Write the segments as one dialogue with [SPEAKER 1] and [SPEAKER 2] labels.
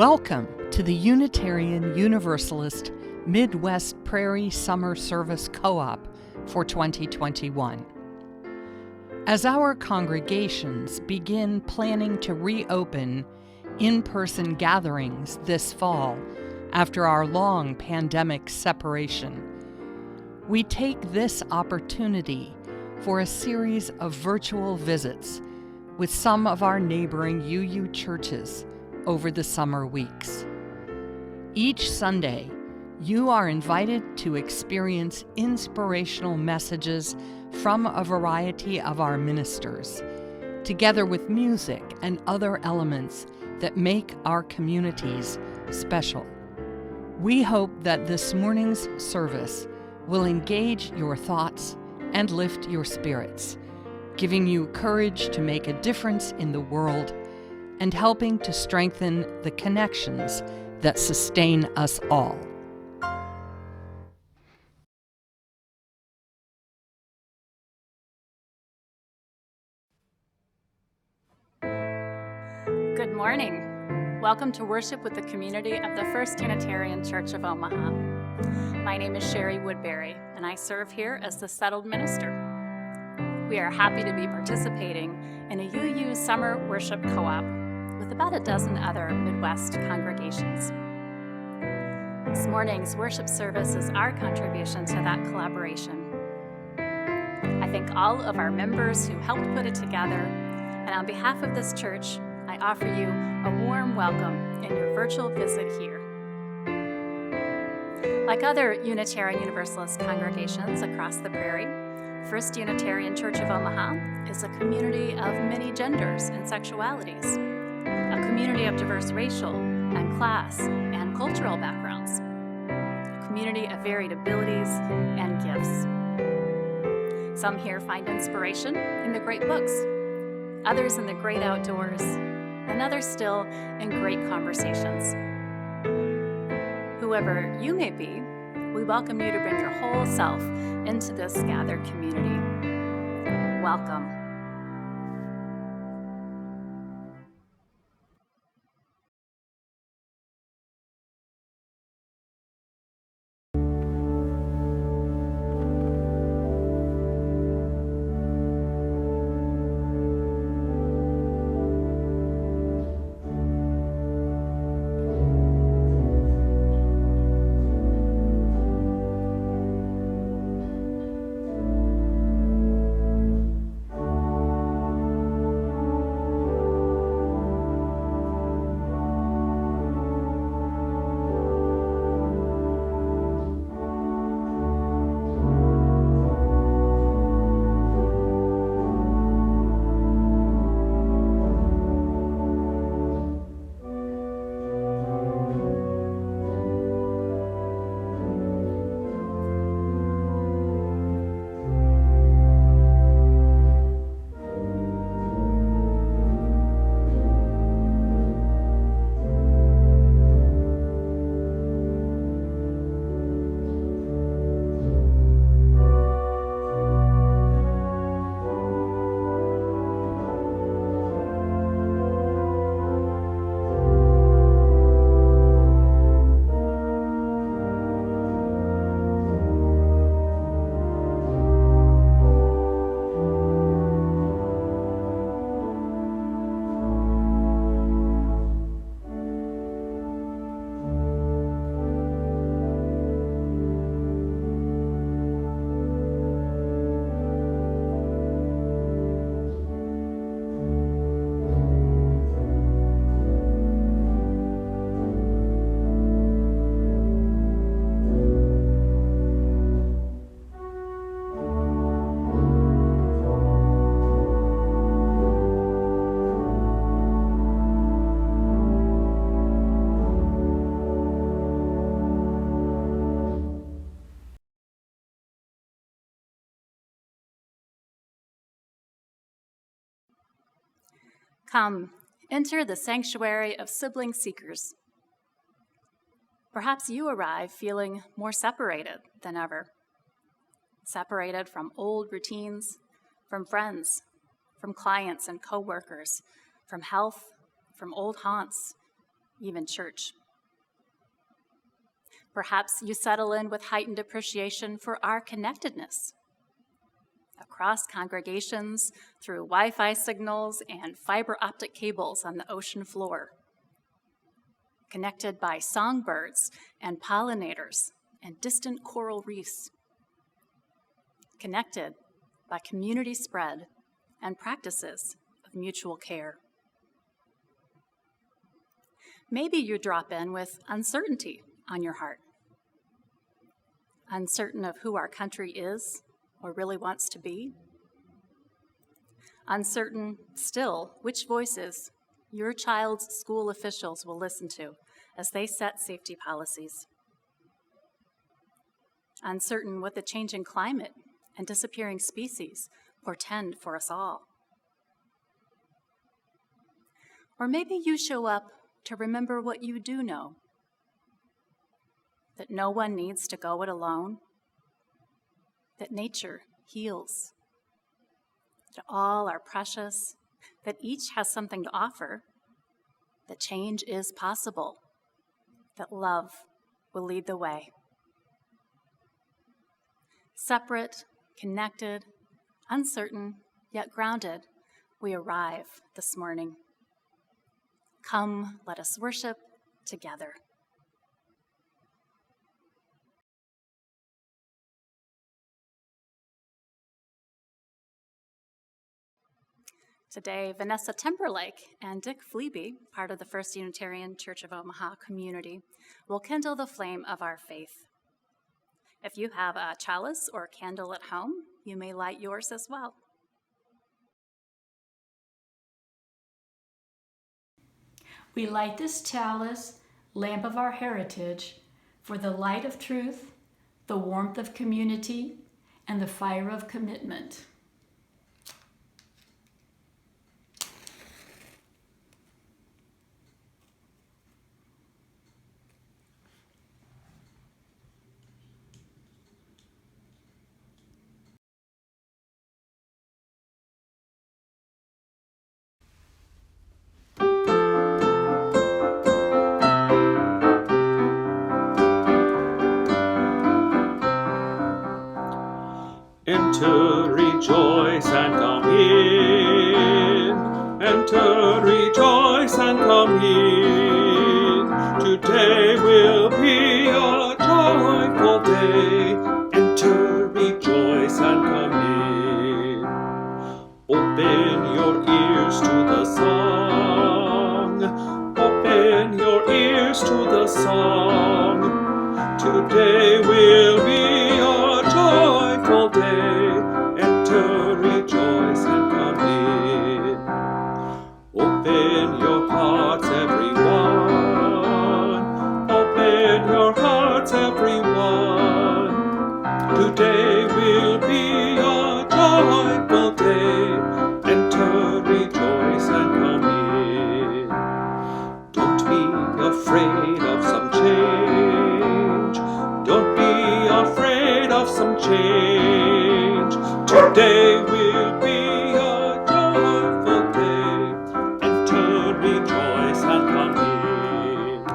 [SPEAKER 1] Welcome to the Unitarian Universalist Midwest Prairie Summer Service Co-op for 2021. As our congregations begin planning to reopen in-person gatherings this fall after our long pandemic separation, we take this opportunity for a series of virtual visits with some of our neighboring UU churches over the summer weeks. Each Sunday, you are invited to experience inspirational messages from a variety of our ministers, together with music and other elements that make our communities special. We hope that this morning's service will engage your thoughts and lift your spirits, giving you courage to make a difference in the world and helping to strengthen the connections that sustain us all.
[SPEAKER 2] Good morning. Welcome to worship with the community of the First Unitarian Church of Omaha. My name is Sherry Woodbury, and I serve here as the settled minister. We are happy to be participating in a UU Summer Worship Co-op with about a dozen other Midwest congregations. This morning's worship service is our contribution to that collaboration. I thank all of our members who helped put it together, and on behalf of this church, I offer you a warm welcome in your virtual visit here. Like other Unitarian Universalist congregations across the prairie, First Unitarian Church of Omaha is a community of many genders and sexualities, a community of diverse racial and class and cultural backgrounds, a community of varied abilities and gifts. Some here find inspiration in the great books, others in the great outdoors, and others still in great conversations. Whoever you may be, we welcome you to bring your whole self into this gathered community. Welcome. Come, enter the sanctuary of sibling seekers. Perhaps you arrive feeling more separated than ever. Separated from old routines, from friends, from clients and coworkers, from health, from old haunts, even church. Perhaps you settle in with heightened appreciation for our connectedness across congregations, through Wi-Fi signals and fiber optic cables on the ocean floor, connected by songbirds and pollinators and distant coral reefs, connected by community spread and practices of mutual care. Maybe you drop in with uncertainty on your heart, uncertain of who our country is or really wants to be, uncertain still which voices your child's school officials will listen to as they set safety policies, uncertain what the changing climate and disappearing species portend for us all. Or maybe you show up to remember what you do know, that no one needs to go it alone, that nature heals, that all are precious, that each has something to offer, that change is possible, that love will lead the way. Separate, connected, uncertain, yet grounded, we arrive this morning. Come, let us worship together. Today, Vanessa Timberlake and Dick Fleeby, part of the First Unitarian Church of Omaha community, will kindle the flame of our faith. If you have a chalice or candle at home, you may light yours as well.
[SPEAKER 3] We light this chalice, lamp of our heritage, for the light of truth, the warmth of community, and the fire of commitment.
[SPEAKER 4] Enter, rejoice, and come in. Enter, rejoice, and come in. Today will be a joyful day. Enter, rejoice, and come in. Open your ears to the song. Open your ears to the song. Today will be a joyful day. Enter, rejoice, and come in. Open your hearts, everyone. Open your hearts, everyone. Today will be a joyful day. Enter, rejoice, and come in. Don't be afraid of some change. Don't be afraid of some change. Today will be a joyful day. Enter, rejoice, and come in.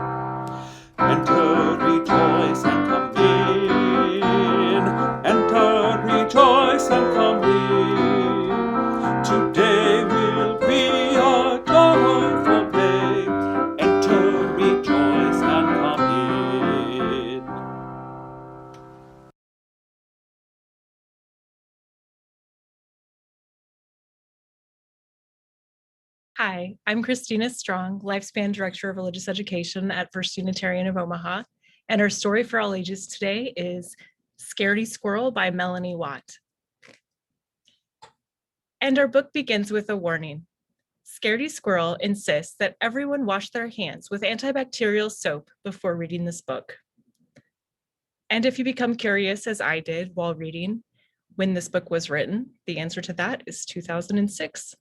[SPEAKER 4] Enter, rejoice, and come in. Enter, rejoice, and come in. Today will be a joyful day. Enter, rejoice, and come in.
[SPEAKER 5] Hi, I'm Christina Strong, Lifespan Director of Religious Education at First Unitarian of Omaha, and our story for all ages today is Scaredy Squirrel by Melanie Watt. And our book begins with a warning. Scaredy Squirrel insists that everyone wash their hands with antibacterial soap before reading this book. And if you become curious, as I did while reading when this book was written, the answer to that is 2006.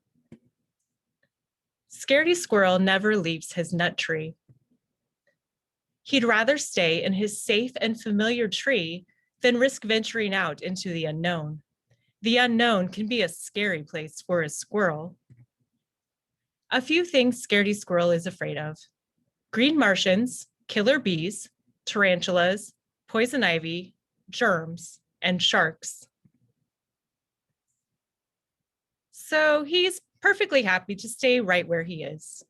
[SPEAKER 5] Scaredy Squirrel never leaves his nut tree. He'd rather stay in his safe and familiar tree than risk venturing out into the unknown. The unknown can be a scary place for a squirrel. A few things Scaredy Squirrel is afraid of: green Martians, killer bees, tarantulas, poison ivy, germs, and sharks. So he's perfectly happy to stay right where he is.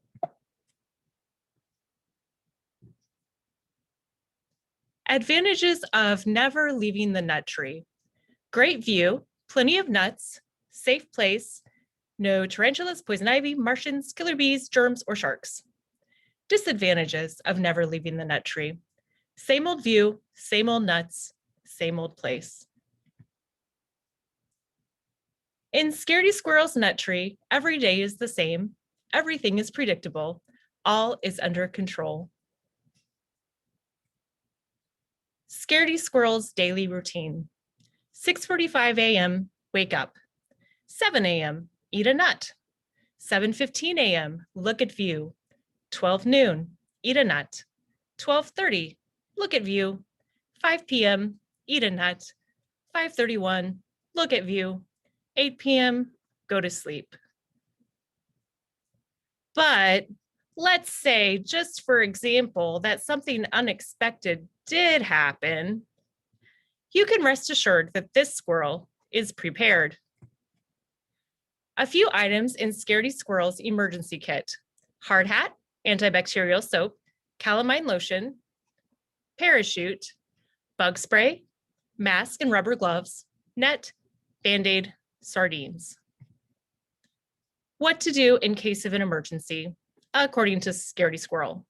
[SPEAKER 5] Advantages of never leaving the nut tree. Great view, plenty of nuts, safe place, no tarantulas, poison ivy, Martians, killer bees, germs, or sharks. Disadvantages of never leaving the nut tree. Same old view, same old nuts, same old place. In Scaredy Squirrel's nut tree, every day is the same, everything is predictable, all is under control. Scaredy Squirrel's daily routine. 6:45 a.m., wake up. 7 a.m., eat a nut. 7:15 a.m., look at view. 12 noon, eat a nut. 12:30, look at view. 5 p.m., eat a nut. 5:31, look at view. 8 p.m., go to sleep. But let's say, just for example, that something unexpected did happen. You can rest assured that this squirrel is prepared. A few items in Scaredy Squirrel's emergency kit: hard hat, antibacterial soap, calamine lotion, parachute, bug spray, mask and rubber gloves, net, Band-Aid, sardines. What to do in case of an emergency, according to Scaredy Squirrel.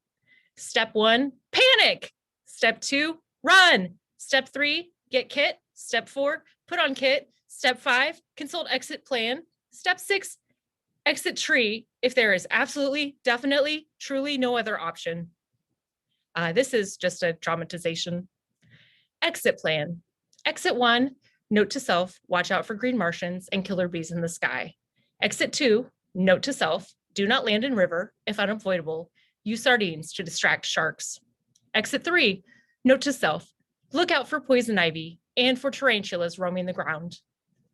[SPEAKER 5] Step 1, panic. Step 2, run. Step 3, get kit. Step 4, put on kit. Step 5, consult exit plan. Step 6, exit tree if there is absolutely, definitely, truly no other option. This is just a dramatization. Exit plan. Exit 1, note to self, watch out for green Martians and killer bees in the sky. Exit 2, note to self, do not land in river. If unavoidable, use sardines to distract sharks. Exit 3, note to self, look out for poison ivy and for tarantulas roaming the ground.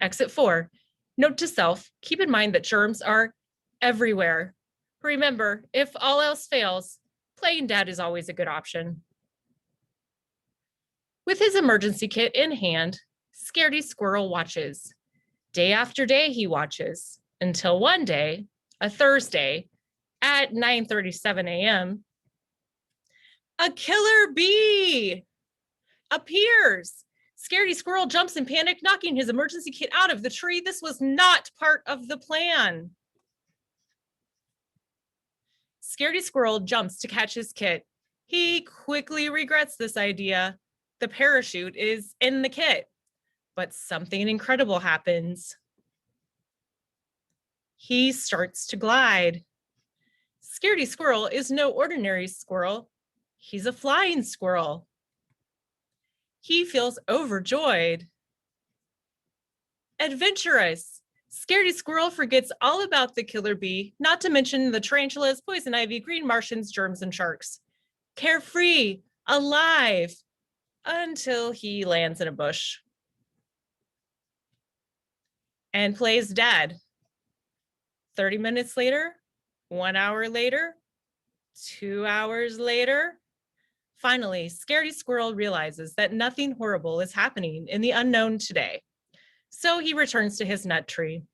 [SPEAKER 5] Exit 4, note to self, keep in mind that germs are everywhere. Remember, if all else fails, playing dead is always a good option. With his emergency kit in hand, Scaredy Squirrel watches. Day after day he watches, until one day, a Thursday, at 9:37 a.m., a killer bee appears. Scaredy Squirrel jumps in panic, knocking his emergency kit out of the tree. This was not part of the plan. Scaredy Squirrel jumps to catch his kit. He quickly regrets this idea. The parachute is in the kit, but something incredible happens. He starts to glide. Scaredy Squirrel is no ordinary squirrel. He's a flying squirrel. He feels overjoyed. Adventurous. Scaredy Squirrel forgets all about the killer bee, not to mention the tarantulas, poison ivy, green Martians, germs, and sharks. Carefree, alive, until he lands in a bush and plays dead. 30 minutes later, 1 hour later, 2 hours later, finally, Scaredy Squirrel realizes that nothing horrible is happening in the unknown today. So he returns to his nut tree.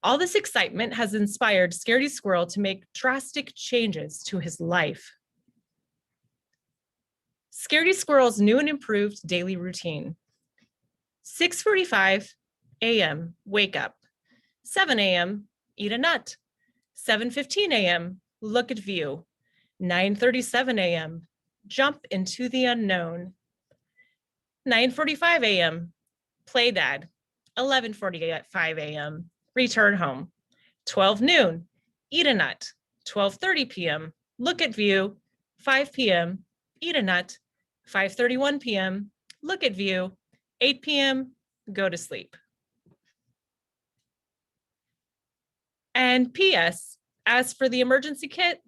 [SPEAKER 5] All this excitement has inspired Scaredy Squirrel to make drastic changes to his life. Scaredy Squirrel's new and improved daily routine. 6:45 a.m., wake up. 7 a.m., eat a nut. 7:15 a.m., look at view. 9:37 a.m., jump into the unknown. 9:45 a.m., play dead. 11:45 a.m., return home. 12 noon, eat a nut. 12:30 p.m., look at view. 5 p.m., eat a nut. 5:31 p.m., look at view. 8 p.m., go to sleep. And P.S., as for the emergency kit,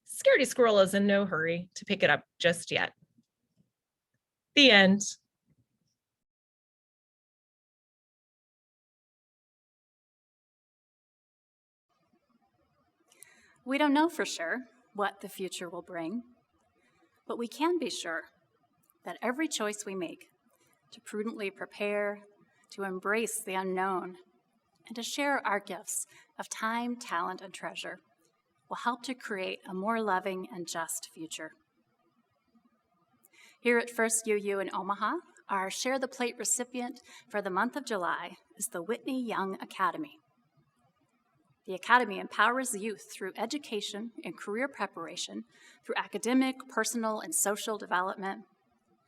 [SPEAKER 5] Scaredy Squirrel is in no hurry to pick it up just yet. The end.
[SPEAKER 2] We don't know for sure what the future will bring, But we can be sure that every choice we make to prudently prepare, to embrace the unknown, and to share our gifts of time, talent, and treasure will help to create a more loving and just future. Here at First UU in Omaha, our Share the Plate recipient for the month of July is the Whitney Young Academy. The Academy empowers youth through education and career preparation, through academic, personal, and social development,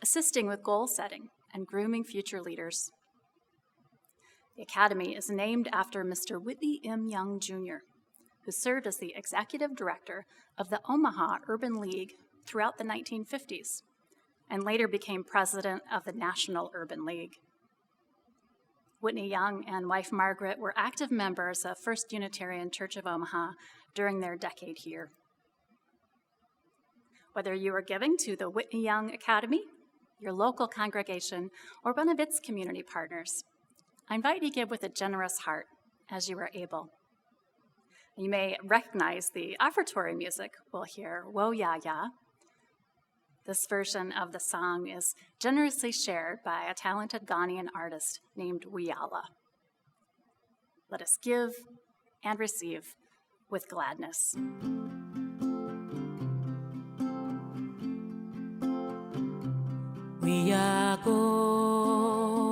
[SPEAKER 2] assisting with goal setting and grooming future leaders. The Academy is named after Mr. Whitney M. Young, Jr., who served as the executive director of the Omaha Urban League throughout the 1950s, and later became president of the National Urban League. Whitney Young and wife Margaret were active members of First Unitarian Church of Omaha during their decade here. Whether you are giving to the Whitney Young Academy, your local congregation, or one of its community partners, I invite you to give with a generous heart as you are able. You may recognize the offertory music we'll hear, Wo Ya Ya. This version of the song is generously shared by a talented Ghanaian artist named Wiala. Let us give and receive with gladness.
[SPEAKER 6] We are going,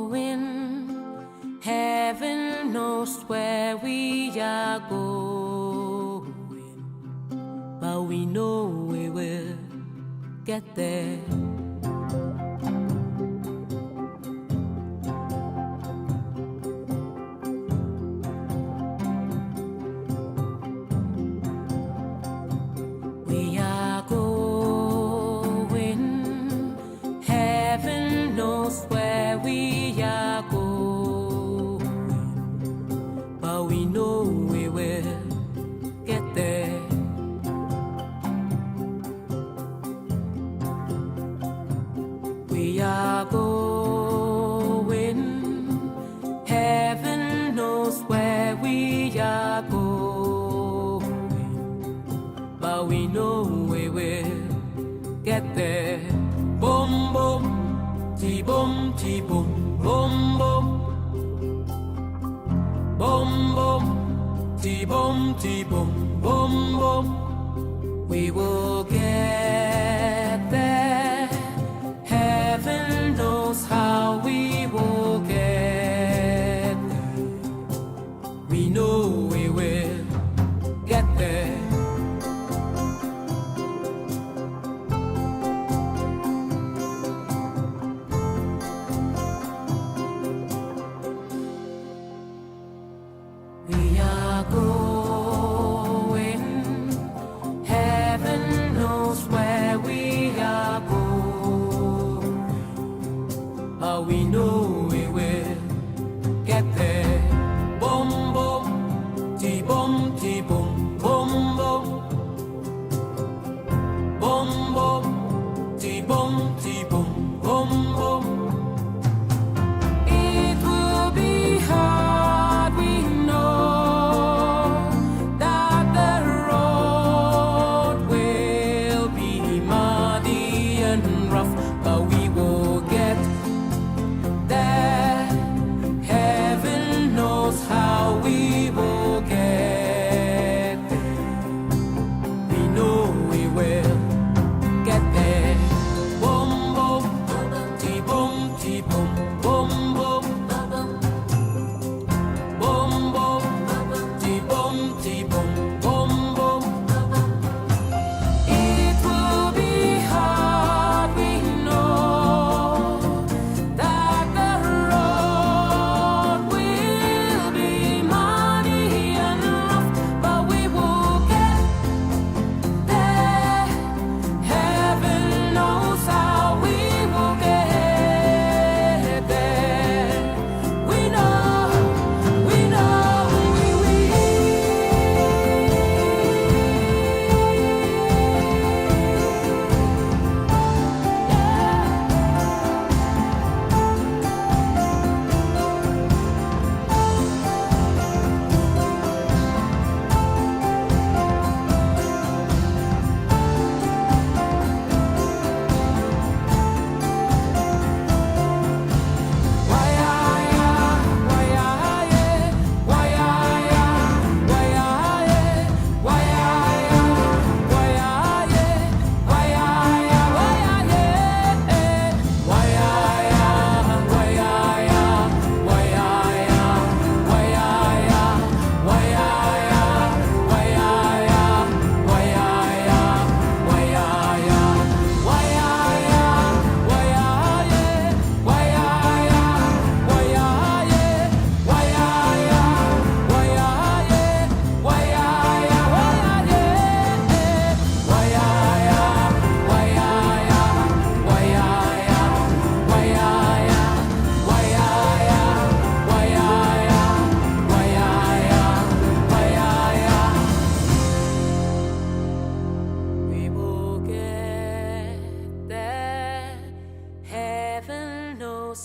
[SPEAKER 6] heaven knows where we are going, but we know we will get there. We are going, heaven knows where we are going, but we know we will get there. We are going, heaven knows where we are going, but we know we will get there. Boom, boom, ti-boom, ti-boom, boom, boom. Boom, boom, ti-boom, ti-boom, boom, boom. We will get there. Heaven knows how we will get there. We know we will get there. We are going, heaven knows where we are going, but we know we will get there. Boom, boom, ti-boom, ti-boom, boom, boom. Boom, boom, ti-boom, ti-boom, boom, boom. It will be hard, we know, that the road will be muddy and rough, but we will get there.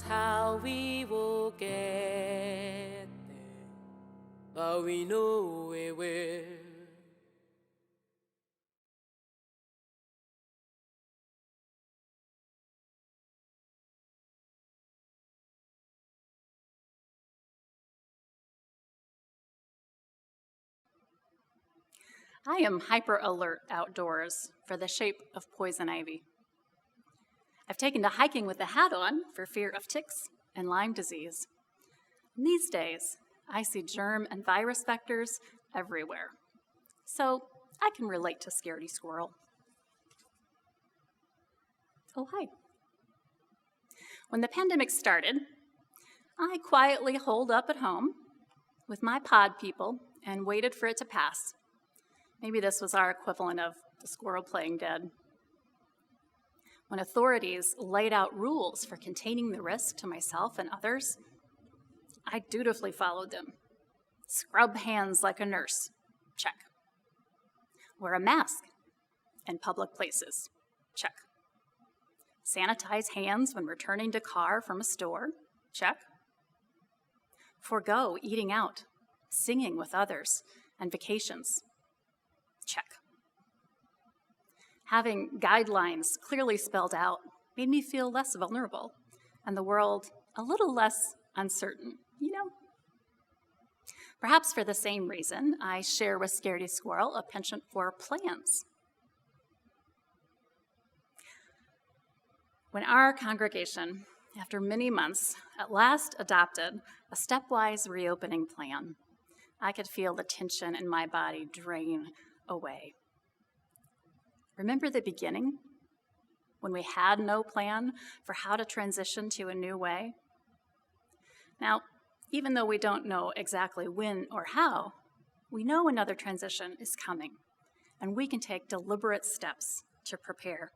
[SPEAKER 6] how we will get there, but we know we will.
[SPEAKER 2] I am hyper alert outdoors for the shape of poison ivy. I've taken to hiking with a hat on for fear of ticks and Lyme disease. And these days, I see germ and virus vectors everywhere. So I can relate to Scaredy Squirrel. Oh, hi. When the pandemic started, I quietly holed up at home with my pod people and waited for it to pass. Maybe this was our equivalent of the squirrel playing dead. When authorities laid out rules for containing the risk to myself and others, I dutifully followed them. Scrub hands like a nurse, check. Wear a mask in public places, check. Sanitize hands when returning to car from a store, check. Forgo eating out, singing with others, and vacations, check. Having guidelines clearly spelled out made me feel less vulnerable and the world a little less uncertain, you know? Perhaps for the same reason, I share with Scaredy Squirrel a penchant for plans. When our congregation, after many months, at last adopted a stepwise reopening plan, I could feel the tension in my body drain away. Remember the beginning, when we had no plan for how to transition to a new way? Now, even though we don't know exactly when or how, we know another transition is coming, and we can take deliberate steps to prepare.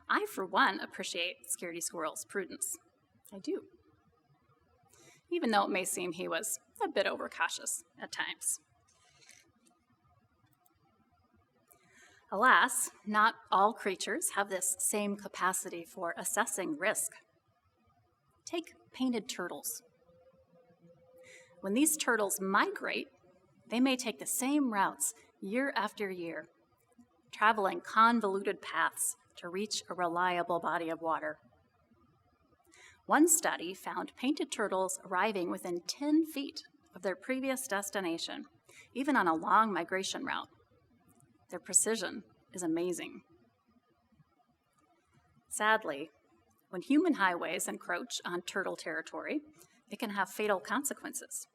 [SPEAKER 2] I, for one, appreciate Scaredy Squirrel's prudence. I do. Even though it may seem he was a bit overcautious at times. Alas, not all creatures have this same capacity for assessing risk. Take painted turtles. When these turtles migrate, they may take the same routes year after year, traveling convoluted paths to reach a reliable body of water. One study found painted turtles arriving within 10 feet of their previous destination, even on a long migration route. Their precision is amazing. Sadly, when human highways encroach on turtle territory, it can have fatal consequences.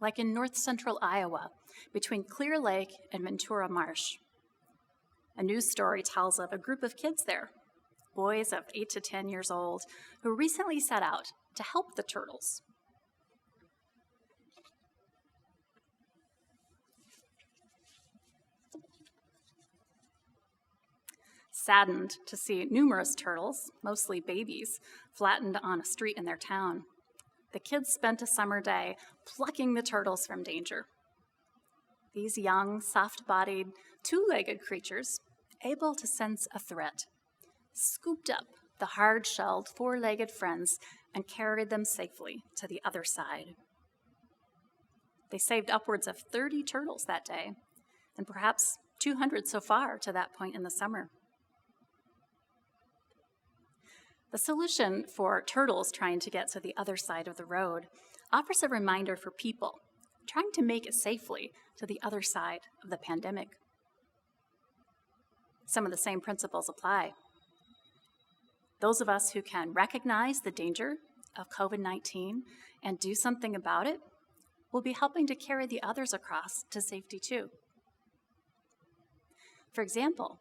[SPEAKER 2] Like in north-central Iowa, between Clear Lake and Ventura Marsh. A news story tells of a group of kids there, boys of 8 to 10 years old, who recently set out to help the turtles. Saddened to see numerous turtles, mostly babies, flattened on a street in their town, the kids spent a summer day plucking the turtles from danger. These young, soft-bodied, two-legged creatures, able to sense a threat, scooped up the hard-shelled, four-legged friends and carried them safely to the other side. They saved upwards of 30 turtles that day, and perhaps 200 so far to that point in the summer. The solution for turtles trying to get to the other side of the road offers a reminder for people trying to make it safely to the other side of the pandemic. Some of the same principles apply. Those of us who can recognize the danger of COVID-19 and do something about it will be helping to carry the others across to safety too. For example,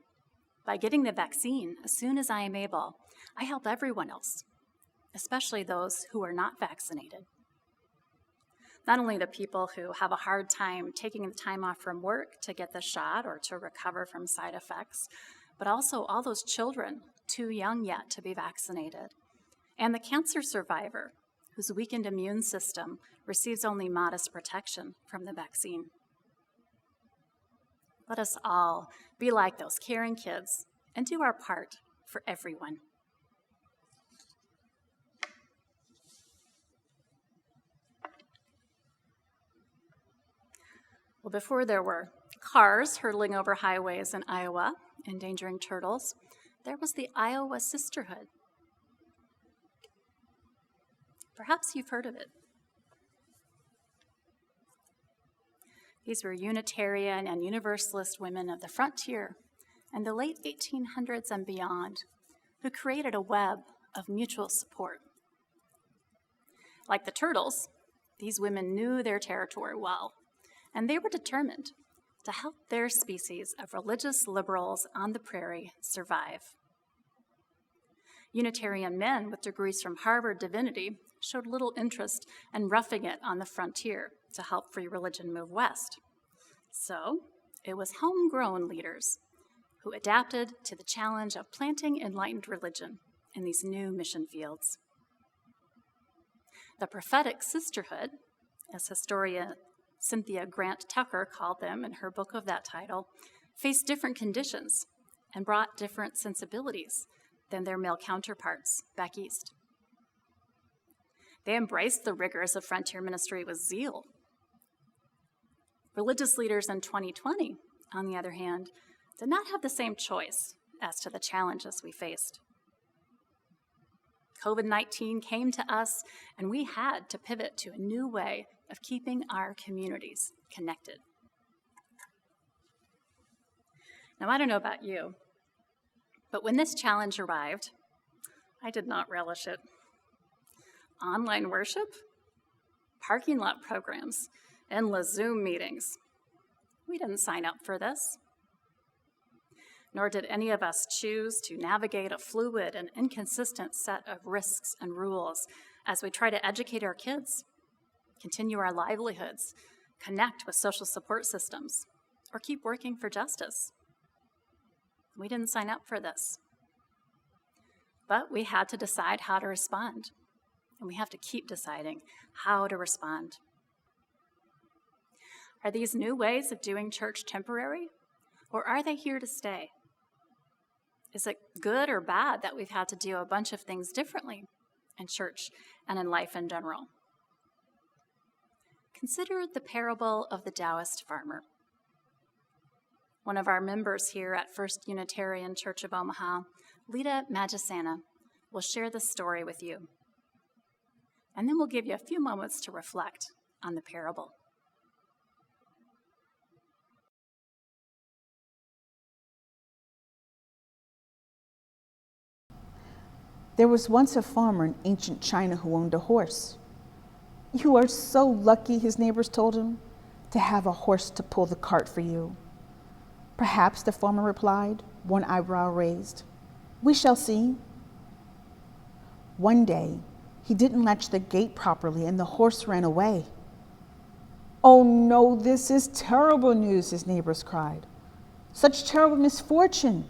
[SPEAKER 2] by getting the vaccine as soon as I am able, I help everyone else, especially those who are not vaccinated. Not only the people who have a hard time taking the time off from work to get the shot or to recover from side effects, but also all those children too young yet to be vaccinated, and the cancer survivor whose weakened immune system receives only modest protection from the vaccine. Let us all be like those caring kids and do our part for everyone. Well, before there were cars hurtling over highways in Iowa, endangering turtles, there was the Iowa Sisterhood. Perhaps you've heard of it. These were Unitarian and Universalist women of the frontier and the late 1800s and beyond who created a web of mutual support. Like the turtles, these women knew their territory well, and they were determined to help their species of religious liberals on the prairie survive. Unitarian men with degrees from Harvard Divinity showed little interest in roughing it on the frontier to help free religion move west. So it was homegrown leaders who adapted to the challenge of planting enlightened religion in these new mission fields. The prophetic sisterhood, as historian Cynthia Grant Tucker called them in her book of that title, faced different conditions and brought different sensibilities than their male counterparts back east. They embraced the rigors of frontier ministry with zeal. Religious leaders in 2020, on the other hand, did not have the same choice as to the challenges we faced. COVID-19 came to us, and we had to pivot to a new way of keeping our communities connected. Now, I don't know about you, but when this challenge arrived, I did not relish it. Online worship, parking lot programs, endless Zoom meetings. We didn't sign up for this. Nor did any of us choose to navigate a fluid and inconsistent set of risks and rules as we try to educate our kids, continue our livelihoods, connect with social support systems, or keep working for justice. We didn't sign up for this. But we had to decide how to respond, and we have to keep deciding how to respond. Are these new ways of doing church temporary, or are they here to stay? Is it good or bad that we've had to do a bunch of things differently in church and in life in general? Consider the parable of the Taoist farmer. One of our members here at First Unitarian Church of Omaha, Lita Magisana, will share this story with you. And then we'll give you a few moments to reflect on the parable.
[SPEAKER 7] There was once a farmer in ancient China who owned a horse. "You are so lucky," his neighbors told him, "to have a horse to pull the cart for you." "Perhaps," the farmer replied, one eyebrow raised. "We shall see." One day, he didn't latch the gate properly and the horse ran away. "Oh no, this is terrible news," his neighbors cried. "Such terrible misfortune."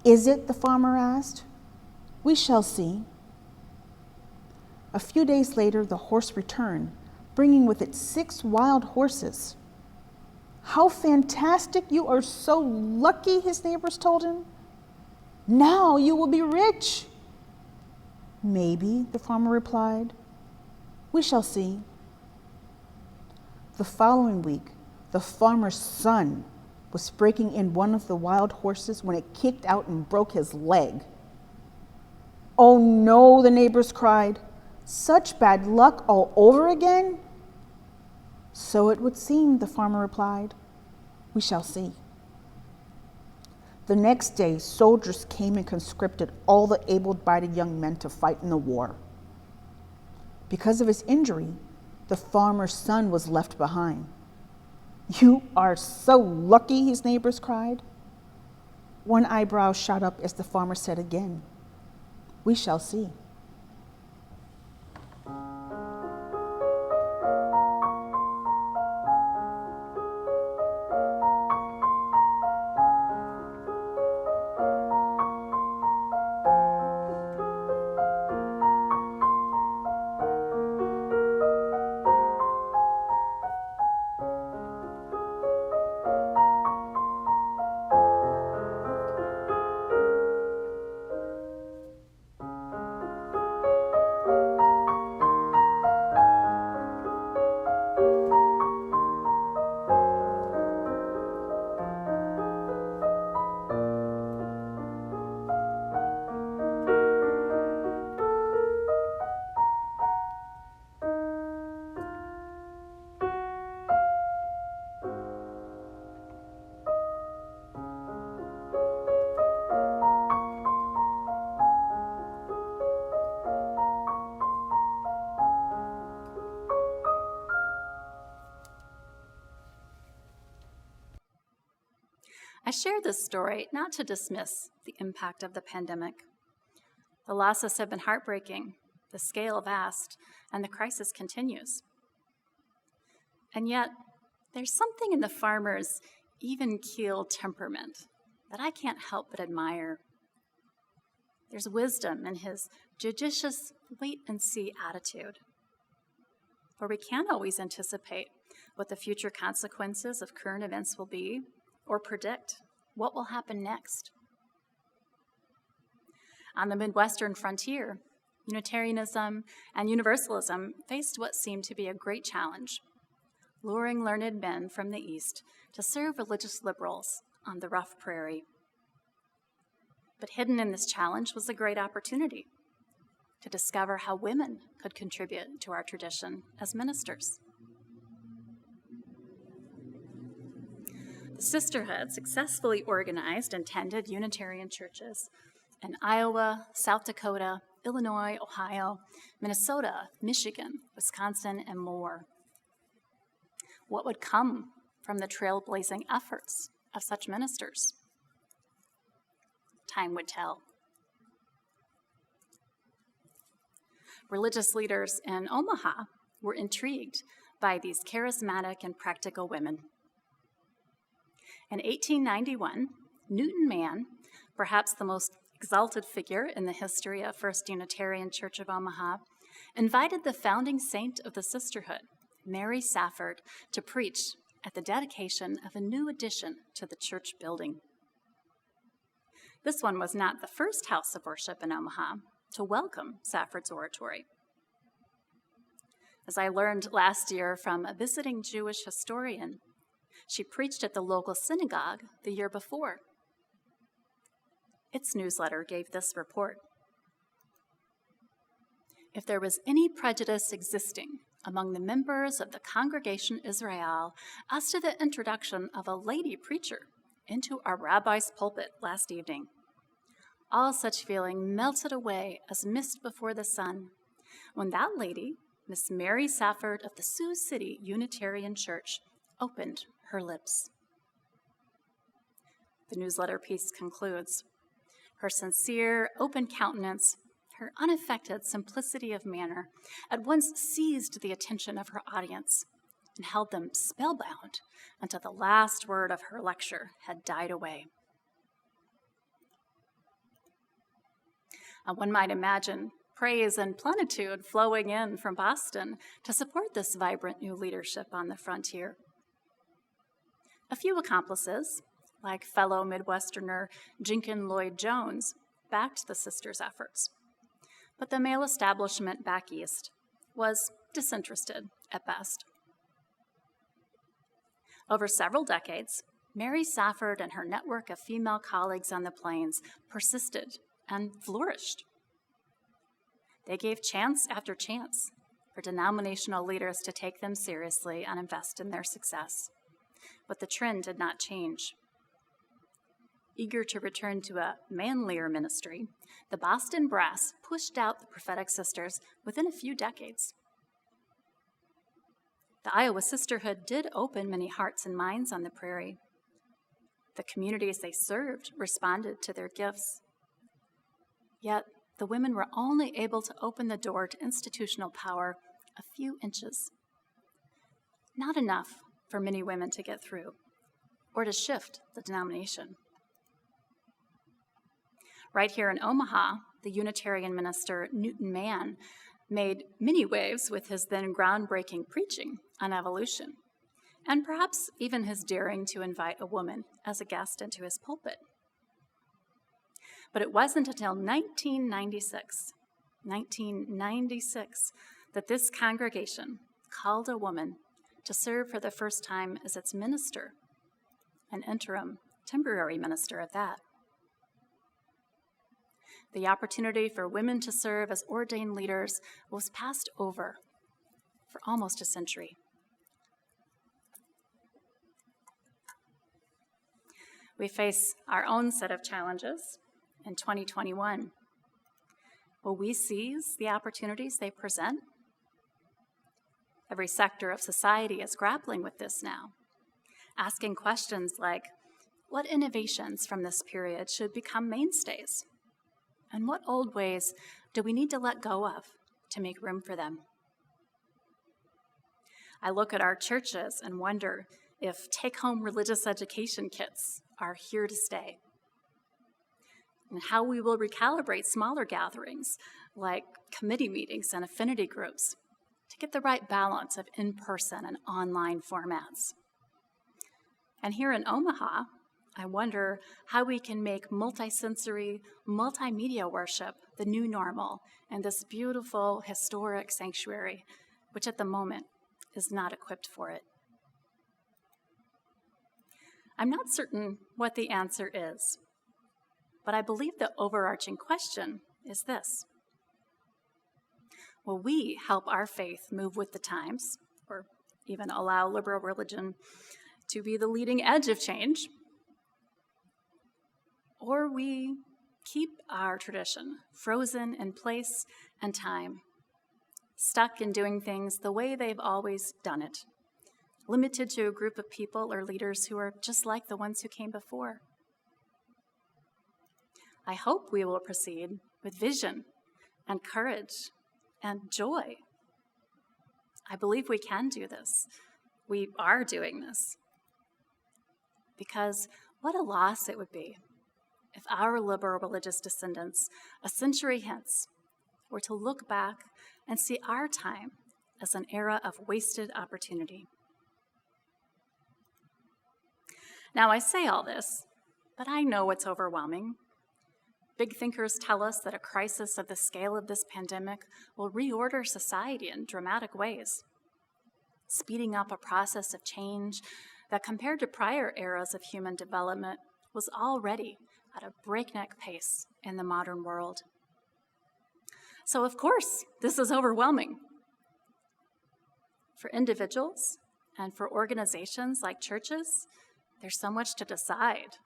[SPEAKER 7] "Is it?" the farmer asked. "We shall see." A few days later, the horse returned, bringing with it 6 wild horses. "How fantastic! You are so lucky," his neighbors told him. "Now you will be rich." "Maybe," the farmer replied. "We shall see." The following week, the farmer's son was breaking in one of the wild horses when it kicked out and broke his leg. "Oh no," the neighbors cried. "Such bad luck all over again?" "So it would seem," the farmer replied. "We shall see." The next day, soldiers came and conscripted all the able-bodied young men to fight in the war. Because of his injury, the farmer's son was left behind. "You are so lucky," his neighbors cried. One eyebrow shot up as the farmer said again, "We shall see."
[SPEAKER 2] I share this story not to dismiss the impact of the pandemic. The losses have been heartbreaking, the scale vast, and the crisis continues. And yet, there's something in the farmer's even-keeled temperament that I can't help but admire. There's wisdom in his judicious wait-and-see attitude. For we can't always anticipate what the future consequences of current events will be or predict what will happen next. On the Midwestern frontier, Unitarianism and Universalism faced what seemed to be a great challenge, luring learned men from the East to serve religious liberals on the rough prairie. But hidden in this challenge was a great opportunity to discover how women could contribute to our tradition as ministers. The sisterhood successfully organized and tended Unitarian churches in Iowa, South Dakota, Illinois, Ohio, Minnesota, Michigan, Wisconsin, and more. What would come from the trailblazing efforts of such ministers? Time would tell. Religious leaders in Omaha were intrigued by these charismatic and practical women. In 1891, Newton Mann, perhaps the most exalted figure in the history of First Unitarian Church of Omaha, invited the founding saint of the sisterhood, Mary Safford, to preach at the dedication of a new addition to the church building. This one was not the first house of worship in Omaha to welcome Safford's oratory. As I learned last year from a visiting Jewish historian, she preached at the local synagogue the year before. Its newsletter gave this report. If there was any prejudice existing among the members of the Congregation Israel as to the introduction of a lady preacher into our rabbi's pulpit last evening, all such feeling melted away as mist before the sun when that lady, Miss Mary Safford of the Sioux City Unitarian Church, opened her lips. The newsletter piece concludes, her sincere, open countenance, her unaffected simplicity of manner at once seized the attention of her audience and held them spellbound until the last word of her lecture had died away. One might imagine praise and plenitude flowing in from Boston to support this vibrant new leadership on the frontier. A few accomplices, like fellow Midwesterner Jinkin Lloyd Jones, backed the sisters' efforts. But the male establishment back east was disinterested at best. Over several decades, Mary Safford and her network of female colleagues on the plains persisted and flourished. They gave chance after chance for denominational leaders to take them seriously and invest in their success. But the trend did not change. Eager to return to a manlier ministry, the Boston brass pushed out the prophetic sisters within a few decades. The Iowa sisterhood did open many hearts and minds on the prairie. The communities they served responded to their gifts. Yet, the women were only able to open the door to institutional power a few inches. Not enough for many women to get through or to shift the denomination. Right here in Omaha, the Unitarian minister Newton Mann made many waves with his then groundbreaking preaching on evolution, and perhaps even his daring to invite a woman as a guest into his pulpit. But it wasn't until 1996, that this congregation called a woman to serve for the first time as its minister, an interim, temporary minister at that. The opportunity for women to serve as ordained leaders was passed over for almost a century. We face our own set of challenges in 2021. Will we seize the opportunities they present? Every sector of society is grappling with this now, asking questions like, What innovations from this period should become mainstays? And what old ways do we need to let go of to make room for them? I look at our churches and wonder if take-home religious education kits are here to stay, and how we will recalibrate smaller gatherings like committee meetings and affinity groups to get the right balance of in-person and online formats. And here in Omaha, I wonder how we can make multisensory, multimedia worship the new normal in this beautiful, historic sanctuary, which at the moment is not equipped for it. I'm not certain what the answer is, but I believe the overarching question is this: will we help our faith move with the times, or even allow liberal religion to be the leading edge of change? Or we keep our tradition frozen in place and time, stuck in doing things the way they've always done it, limited to a group of people or leaders who are just like the ones who came before. I hope we will proceed with vision and courage and joy. I believe we can do this. We are doing this. Because what a loss it would be if our liberal religious descendants, a century hence, were to look back and see our time as an era of wasted opportunity. Now, I say all this, but I know it's overwhelming. Big thinkers tell us that a crisis of the scale of this pandemic will reorder society in dramatic ways, speeding up a process of change that, compared to prior eras of human development, was already at a breakneck pace in the modern world. So, of course, this is overwhelming. For individuals and for organizations like churches, there's so much to decide,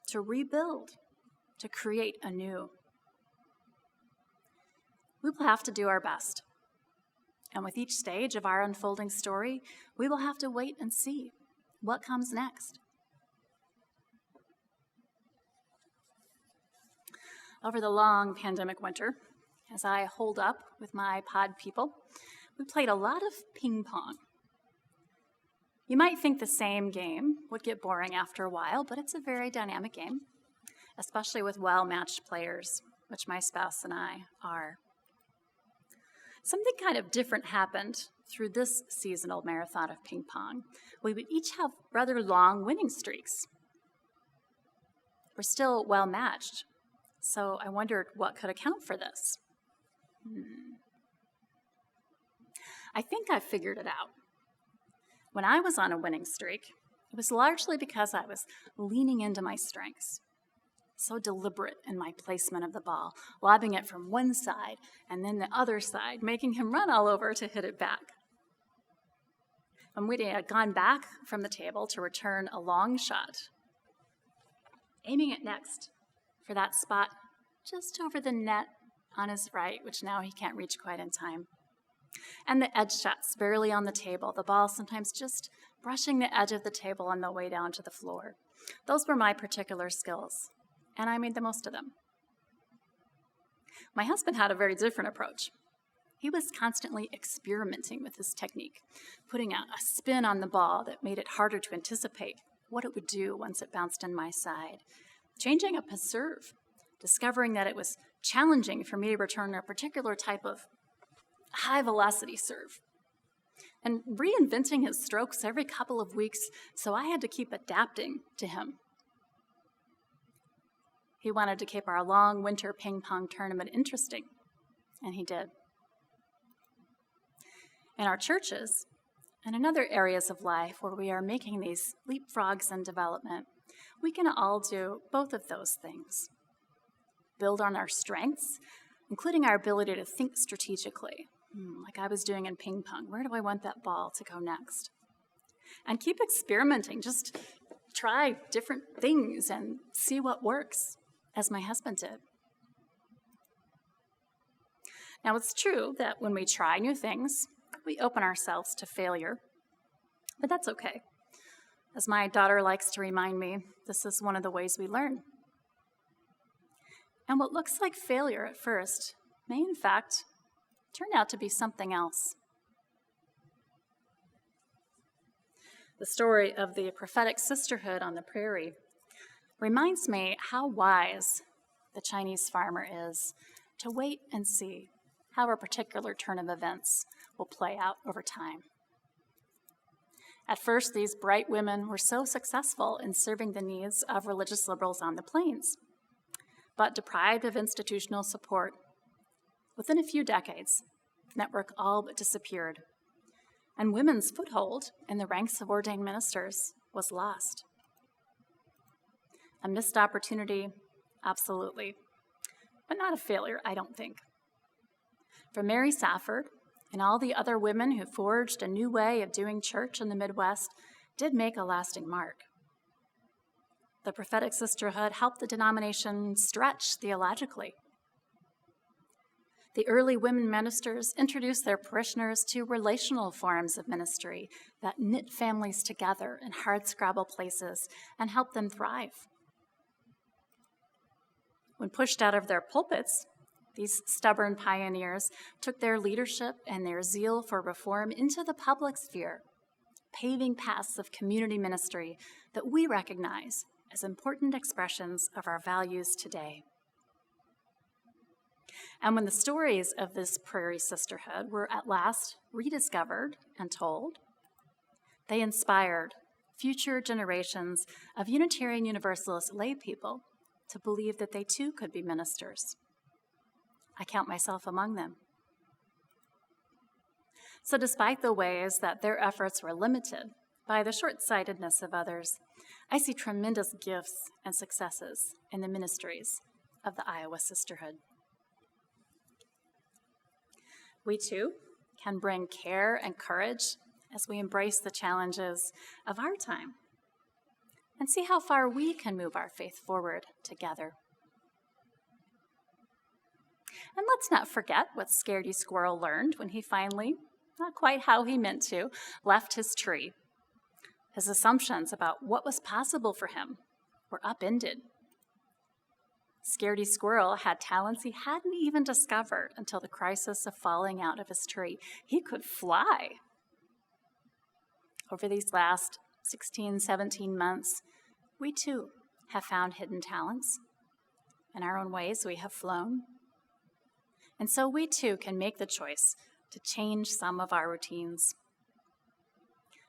[SPEAKER 2] to rebuild, to create anew. We will have to do our best. And with each stage of our unfolding story, we will have to wait and see what comes next. Over the long pandemic winter, as I holed up with my pod people, we played a lot of ping pong. You might think the same game would get boring after a while, but it's a very dynamic game, especially with well-matched players, which my spouse and I are. Something kind of different happened through this seasonal marathon of ping pong. We would each have rather long winning streaks. We're still well-matched, so I wondered what could account for this. I think I figured it out. When I was on a winning streak, it was largely because I was leaning into my strengths. So deliberate in my placement of the ball, lobbing it from one side and then the other side, making him run all over to hit it back. When we had gone back from the table to return a long shot, aiming it next for that spot just over the net on his right, which now he can't reach quite in time. And the edge shots barely on the table, the ball sometimes just brushing the edge of the table on the way down to the floor. Those were my particular skills, and I made the most of them. My husband had a very different approach. He was constantly experimenting with this technique, putting a spin on the ball that made it harder to anticipate what it would do once it bounced in my side, changing up his serve, discovering that it was challenging for me to return a particular type of high-velocity serve, and reinventing his strokes every couple of weeks, so I had to keep adapting to him. He wanted to keep our long winter ping pong tournament interesting, and he did. In our churches and in other areas of life where we are making these leapfrogs in development, we can all do both of those things. Build on our strengths, including our ability to think strategically, like I was doing in ping pong. Where do I want that ball to go next? And keep experimenting. Just try different things and see what works, as my husband did. Now, it's true that when we try new things, we open ourselves to failure, but that's okay. As my daughter likes to remind me, this is one of the ways we learn. And what looks like failure at first may, in fact, turn out to be something else. The story of the prophetic sisterhood on the prairie reminds me how wise the Chinese farmer is to wait and see how a particular turn of events will play out over time. At first, these bright women were so successful in serving the needs of religious liberals on the plains, but deprived of institutional support, within a few decades, the network all but disappeared, and women's foothold in the ranks of ordained ministers was lost. A missed opportunity, absolutely, but not a failure, I don't think. For Mary Safford and all the other women who forged a new way of doing church in the Midwest did make a lasting mark. The prophetic sisterhood helped the denomination stretch theologically. The early women ministers introduced their parishioners to relational forms of ministry that knit families together in hardscrabble places and helped them thrive. When pushed out of their pulpits, these stubborn pioneers took their leadership and their zeal for reform into the public sphere, paving paths of community ministry that we recognize as important expressions of our values today. And when the stories of this prairie sisterhood were at last rediscovered and told, they inspired future generations of Unitarian Universalist lay people to believe that they too could be ministers. I count myself among them. So despite the ways that their efforts were limited by the short-sightedness of others, I see tremendous gifts and successes in the ministries of the Iowa Sisterhood. We too can bring care and courage as we embrace the challenges of our time and see how far we can move our faith forward together. And let's not forget what Scaredy Squirrel learned when he finally, not quite how he meant to, left his tree. His assumptions about what was possible for him were upended. Scaredy Squirrel had talents he hadn't even discovered until the crisis of falling out of his tree. He could fly. Over these last 16, 17 months, we too have found hidden talents. In our own ways, we have flown. And so we too can make the choice to change some of our routines.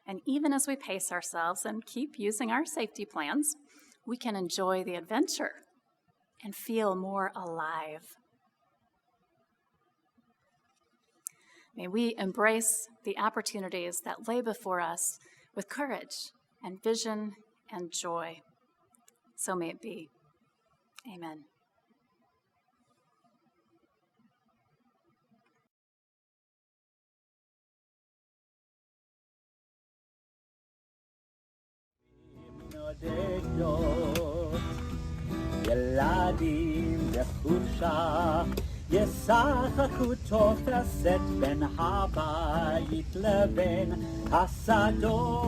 [SPEAKER 2] And even as we pace ourselves and keep using our safety plans, we can enjoy the adventure and feel more alive. May we embrace the opportunities that lay before us with courage and vision and joy. So may it be. Amen.
[SPEAKER 8] ילדים בחופשה ישחקו תופסת בין הבית לבין השדות.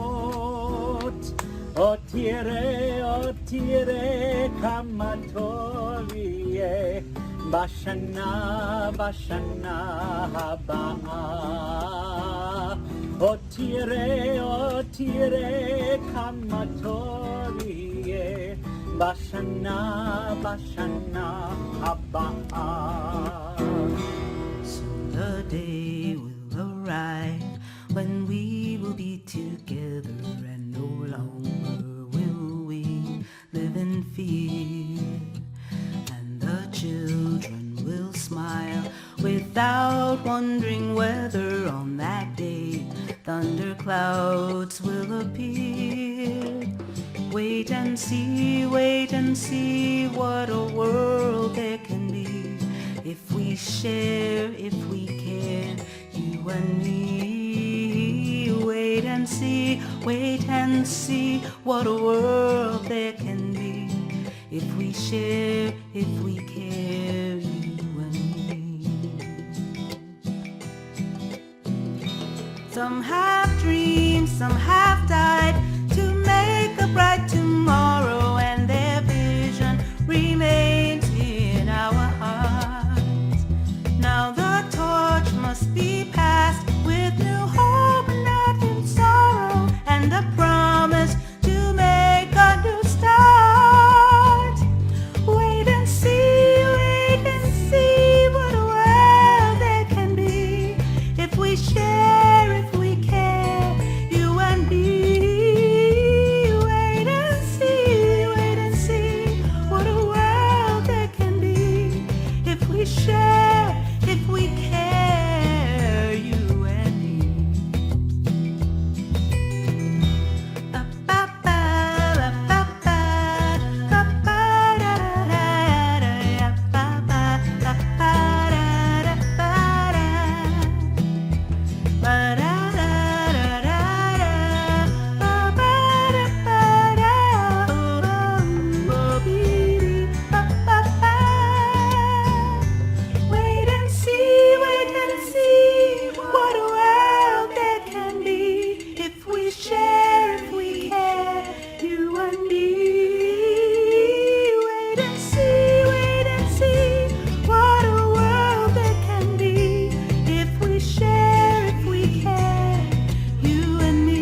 [SPEAKER 8] עוד תראה כמה טוב יהיה בשנה הבאה. עוד תראה כמה טוב יהיה בשנה הבאה.
[SPEAKER 9] Soon the day will arrive when we will be together and no longer will we live in fear. And the children will smile without wondering whether on that day thunderclouds will appear. Wait and see what a world there can be if we share, if we care, you and me. Wait and see what a world there can be if we share, if we care, you and me. Some have dreamed, some have died to make must be past with new hope, not in sorrow, and the promise to make a new start. Wait and see what a world there can be if we share, if we care, you and me. Wait and see what a world there can be if we share, if we care, you and me. Wait and see what a world there can be if we share, if we care, you and me. Wait and see what a world there can be if we share, if we care, you and me.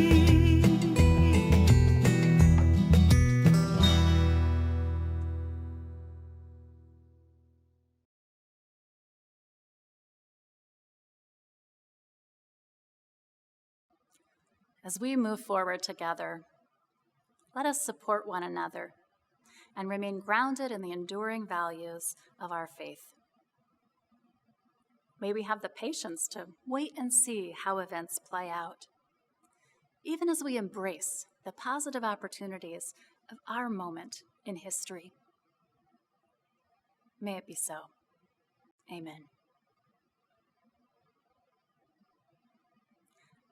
[SPEAKER 2] As we move forward together, let us support one another and remain grounded in the enduring values of our faith. May we have the patience to wait and see how events play out, even as we embrace the positive opportunities of our moment in history. May it be so. Amen.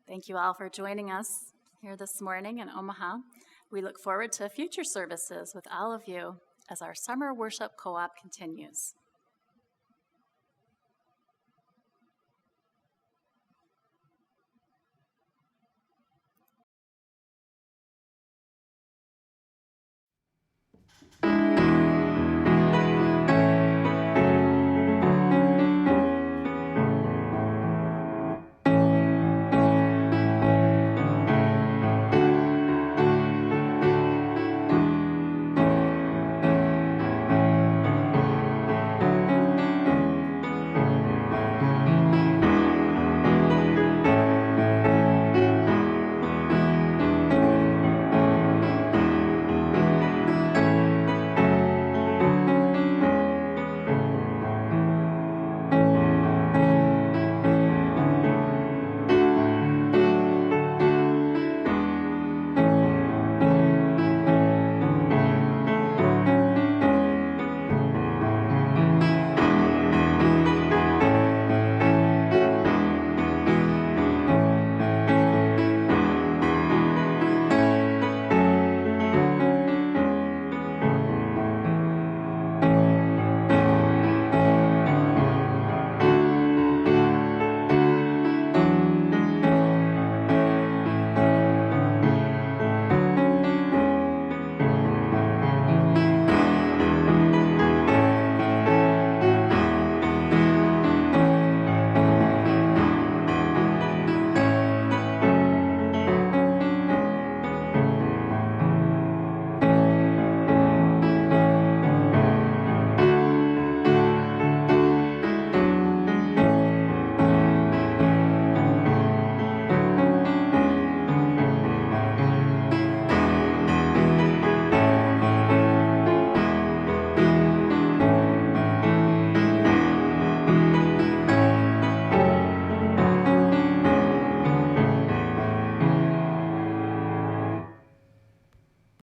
[SPEAKER 2] Thank you all for joining us here this morning in Omaha. We look forward to future services with all of you as our summer worship co-op continues.